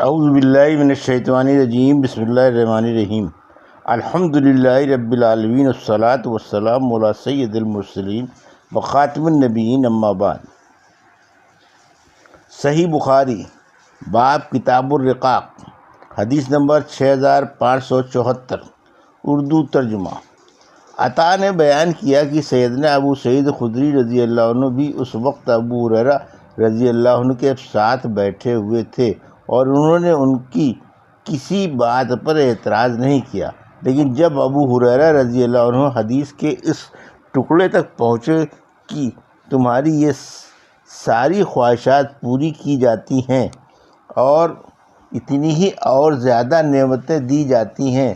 اعوذ باللہ من الشیطان الرجیم، بسم اللہ الرحمن الرحیم۔ الحمدللہ رب العالمین، والصلاة والسلام علی سید المرسلین وخاتم النبیین، اما بعد۔ صحیح بخاری، باب کتاب الرقاق، حدیث نمبر 6574، اردو ترجمہ۔ عطا نے بیان کیا کہ سیدنا ابو سعید خدری رضی اللہ عنہ بھی اس وقت ابو ہریرہ رضی اللہ عنہ کے ساتھ بیٹھے ہوئے تھے اور انہوں نے ان کی کسی بات پر اعتراض نہیں کیا، لیکن جب ابو ہریرہ رضی اللہ عنہ حدیث کے اس ٹکڑے تک پہنچے کہ تمہاری یہ ساری خواہشات پوری کی جاتی ہیں اور اتنی ہی اور زیادہ نعمتیں دی جاتی ہیں،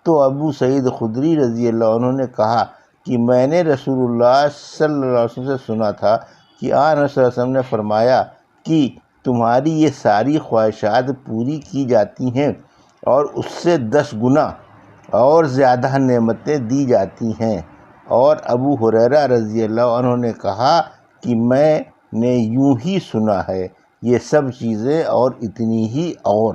تو ابو سعید خدری رضی اللہ عنہ نے کہا کہ میں نے رسول اللہ صلی اللہ علیہ وسلم سے سنا تھا کہ آن صلی اللہ علیہ وسلم نے فرمایا کہ تمہاری یہ ساری خواہشات پوری کی جاتی ہیں اور اس سے 10 گنا اور زیادہ نعمتیں دی جاتی ہیں۔ اور ابو ہریرہ رضی اللہ عنہ نے کہا کہ میں نے یوں ہی سنا ہے، یہ سب چیزیں اور اتنی ہی اور۔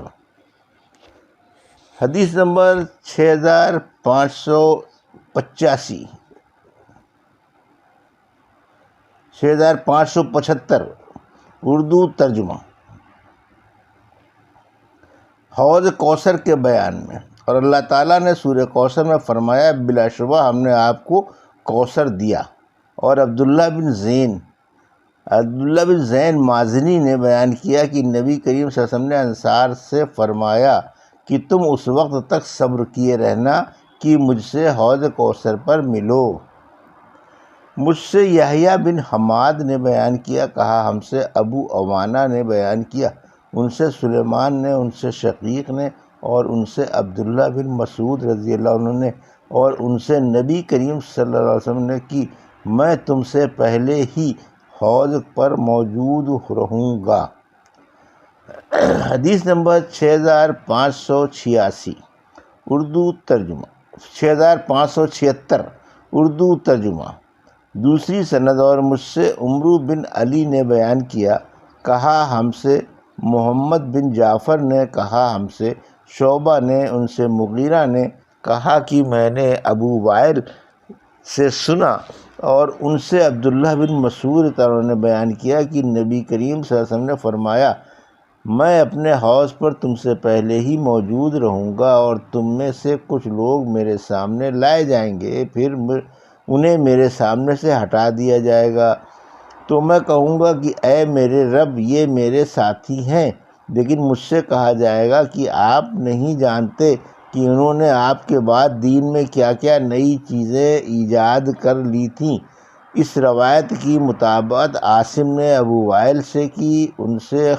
حدیث نمبر 6575، اردو ترجمہ۔ حوض کوثر کے بیان میں، اور اللہ تعالیٰ نے سورہ کوثر میں فرمایا، بلا شبہ ہم نے آپ کو کوثر دیا۔ اور عبداللہ بن زین مازنی نے بیان کیا کہ نبی کریم صلی اللہ علیہ وسلم نے انصار سے فرمایا کہ تم اس وقت تک صبر کیے رہنا کہ مجھ سے حوض کوثر پر ملو۔ مجھ سے یحییٰ بن حماد نے بیان کیا، کہا ہم سے ابو عوانہ نے بیان کیا، ان سے سلیمان نے، ان سے شقیق نے، اور ان سے عبداللہ بن مسعود رضی اللہ عنہ نے، اور ان سے نبی کریم صلی اللہ علیہ وسلم نے کہ میں تم سے پہلے ہی حوض پر موجود رہوں گا۔ حدیث نمبر 6586، اردو ترجمہ۔ 6576، اردو ترجمہ۔ دوسری سند، اور مجھ سے عمرو بن علی نے بیان کیا، کہا ہم سے محمد بن جعفر نے، کہا ہم سے شعبہ نے، ان سے مغیرہ نے کہا کہ میں نے ابو وائل سے سنا، اور ان سے عبداللہ بن مسعود نے بیان کیا کہ نبی کریم صلی اللہ علیہ وسلم نے فرمایا، میں اپنے حوض پر تم سے پہلے ہی موجود رہوں گا، اور تم میں سے کچھ لوگ میرے سامنے لائے جائیں گے، پھر انہیں میرے سامنے سے ہٹا دیا جائے گا، تو میں کہوں گا کہ اے میرے رب، یہ میرے ساتھی ہیں، لیکن مجھ سے کہا جائے گا کہ آپ نہیں جانتے کہ انہوں نے آپ کے بعد دین میں کیا کیا نئی چیزیں ایجاد کر لی تھیں۔ اس روایت کی مطابقت عاصم نے ابو وائل سے کی، ان سے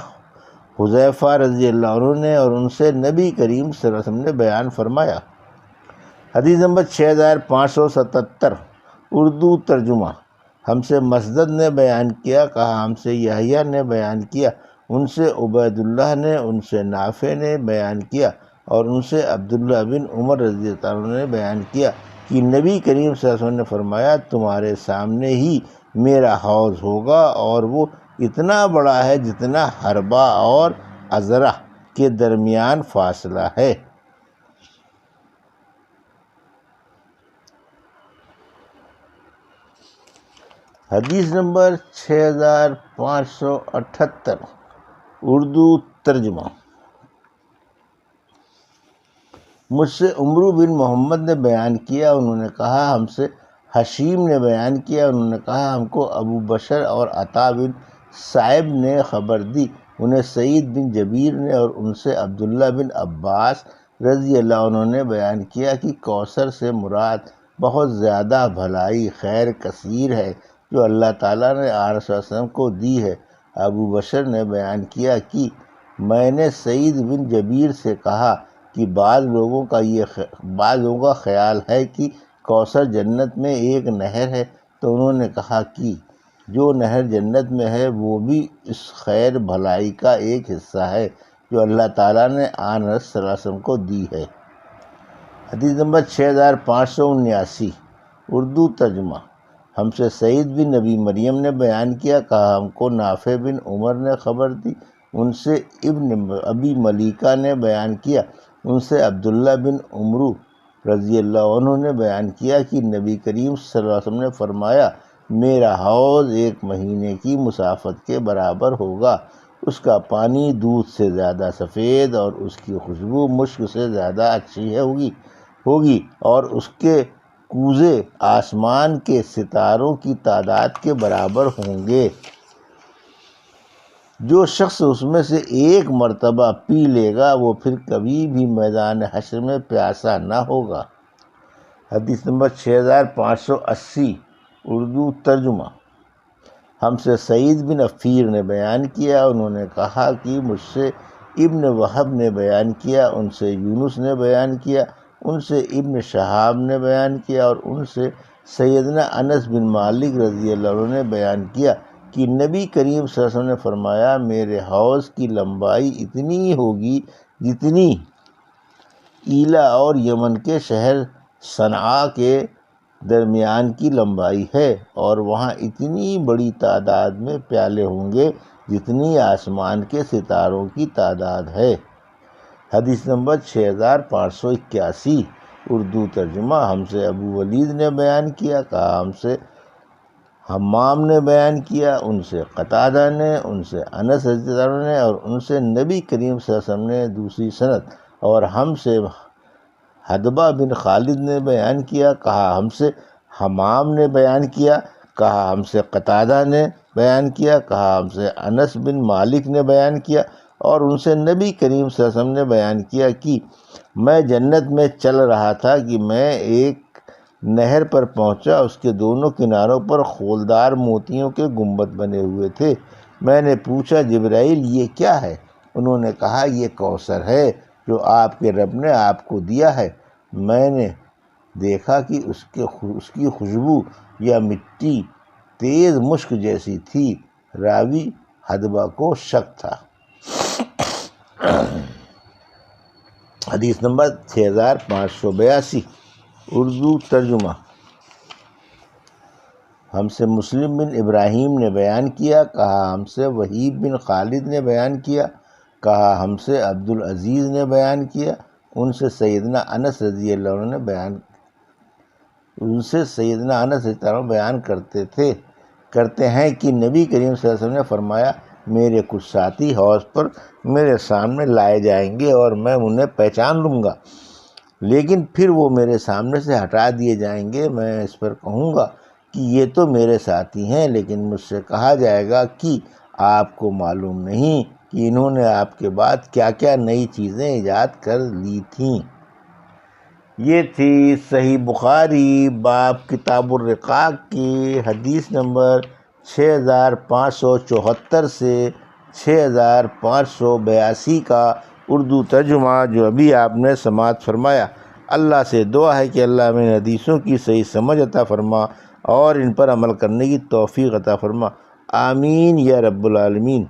حذیفہ رضی اللہ عنہ نے، اور ان سے نبی کریم صلی اللہ علیہ وسلم نے بیان فرمایا۔ حدیث نمبر 6577، اردو ترجمہ۔ ہم سے مسدد نے بیان کیا، کہا ہم سے یحییٰ نے بیان کیا، ان سے عبید اللہ نے، ان سے نافع نے بیان کیا، اور ان سے عبداللہ بن عمر رضی اللہ عنہ نے بیان کیا کہ نبی کریم صلی اللہ علیہ وسلم نے فرمایا، تمہارے سامنے ہی میرا حوض ہوگا، اور وہ اتنا بڑا ہے جتنا حربہ اور عذرہ کے درمیان فاصلہ ہے۔ حدیث نمبر 6578، اردو ترجمہ۔ مجھ سے عمرو بن محمد نے بیان کیا، انہوں نے کہا ہم سے حشیم نے بیان کیا، انہوں نے کہا ہم کو ابو بشر اور عطا بن صائب نے خبر دی، انہیں سعید بن جبیر نے، اور ان سے عبداللہ بن عباس رضی اللہ عنہ نے بیان کیا کہ کوثر سے مراد بہت زیادہ بھلائی، خیر کثیر ہے جو اللہ تعالیٰ نے آن صلی اللہ علیہ وسلم کو دی ہے۔ ابو بشر نے بیان کیا کہ میں نے سعید بن جبیر سے کہا کہ بعض لوگوں کا خیال ہے کہ کوثر جنت میں ایک نہر ہے، تو انہوں نے کہا کہ جو نہر جنت میں ہے وہ بھی اس خیر بھلائی کا ایک حصہ ہے جو اللہ تعالیٰ نے آن صلی اللہ علیہ وسلم کو دی ہے۔ حدیث نمبر 6579، اردو ترجمہ۔ ہم سے سعید بن نبی مریم نے بیان کیا، کہا ہم کو نافع بن عمر نے خبر دی، ان سے ابن ابی ملیکہ نے بیان کیا، ان سے عبداللہ بن عمرو رضی اللہ عنہ نے بیان کیا کہ نبی کریم صلی اللہ علیہ وسلم نے فرمایا، میرا حوض 1 مہینے کی مسافت کے برابر ہوگا، اس کا پانی دودھ سے زیادہ سفید اور اس کی خوشبو مشک سے زیادہ اچھی ہوگی اور اس کے کوزے آسمان کے ستاروں کی تعداد کے برابر ہوں گے۔ جو شخص اس میں سے 1 مرتبہ پی لے گا وہ پھر کبھی بھی میدان حشر میں پیاسا نہ ہوگا۔ حدیث نمبر 6580 اردو ترجمہ۔ ہم سے سعید بن عفیر نے بیان کیا، انہوں نے کہا کہ مجھ سے ابن وہب نے بیان کیا، ان سے یونس نے بیان کیا، ان سے ابن شہاب نے بیان کیا اور ان سے سیدنا انس بن مالک رضی اللہ عنہ نے بیان کیا کہ نبی کریم صلی اللہ علیہ وسلم نے فرمایا، میرے حوض کی لمبائی اتنی ہوگی جتنی ایلا اور یمن کے شہر صنعاء کے درمیان کی لمبائی ہے، اور وہاں اتنی بڑی تعداد میں پیالے ہوں گے جتنی آسمان کے ستاروں کی تعداد ہے۔ حدیث نمبر 6581 اردو ترجمہ۔ ہم سے ابو ولید نے بیان کیا، کہا ہم سے حمام نے بیان کیا، ان سے قتادہ نے، ان سے انس رضی اللہ عنہ نے اور ان سے نبی کریم صلی اللہ علیہ وسلم نے دوسری سند، اور ہم سے حدبہ بن خالد نے بیان کیا، کہا ہم سے حمام نے بیان کیا، کہا ہم سے قتادہ نے بیان کیا، کہا ہم سے انس بن مالک نے بیان کیا اور ان سے نبی کریم صلی اللہ علیہ وسلم نے بیان کیا کہ میں جنت میں چل رہا تھا کہ میں ایک نہر پر پہنچا، اس کے دونوں کناروں پر خولدار موتیوں کے گنبد بنے ہوئے تھے۔ میں نے پوچھا، جبرائیل یہ کیا ہے؟ انہوں نے کہا، یہ کوثر ہے جو آپ کے رب نے آپ کو دیا ہے۔ میں نے دیکھا کہ اس کی خوشبو یا مٹی تیز مشک جیسی تھی۔ راوی حدبہ کو شک تھا۔ حدیث نمبر 6582 اردو ترجمہ۔ ہم سے مسلم بن ابراہیم نے بیان کیا، کہا ہم سے وہیب بن خالد نے بیان کیا، کہا ہم سے عبدالعزیز نے بیان کیا، ان سے سیدنا انس رضی اللہ عنہ بیان کرتے ہیں کہ نبی کریم صلی اللہ علیہ وسلم نے فرمایا، میرے کچھ ساتھی حوض پر میرے سامنے لائے جائیں گے اور میں انہیں پہچان لوں گا، لیکن پھر وہ میرے سامنے سے ہٹا دیے جائیں گے۔ میں اس پر کہوں گا کہ یہ تو میرے ساتھی ہیں، لیکن مجھ سے کہا جائے گا کہ آپ کو معلوم نہیں کہ انہوں نے آپ کے بعد کیا کیا نئی چیزیں ایجاد کر لی تھیں۔ یہ تھی صحیح بخاری باب کتاب الرقاق کی حدیث نمبر 6574 سے 6582 کا اردو ترجمہ جو ابھی آپ نے سماعت فرمایا۔ اللہ سے دعا ہے کہ اللہ میں حدیثوں کی صحیح سمجھ عطا فرما اور ان پر عمل کرنے کی توفیق عطا فرما۔ آمین یا رب العالمین۔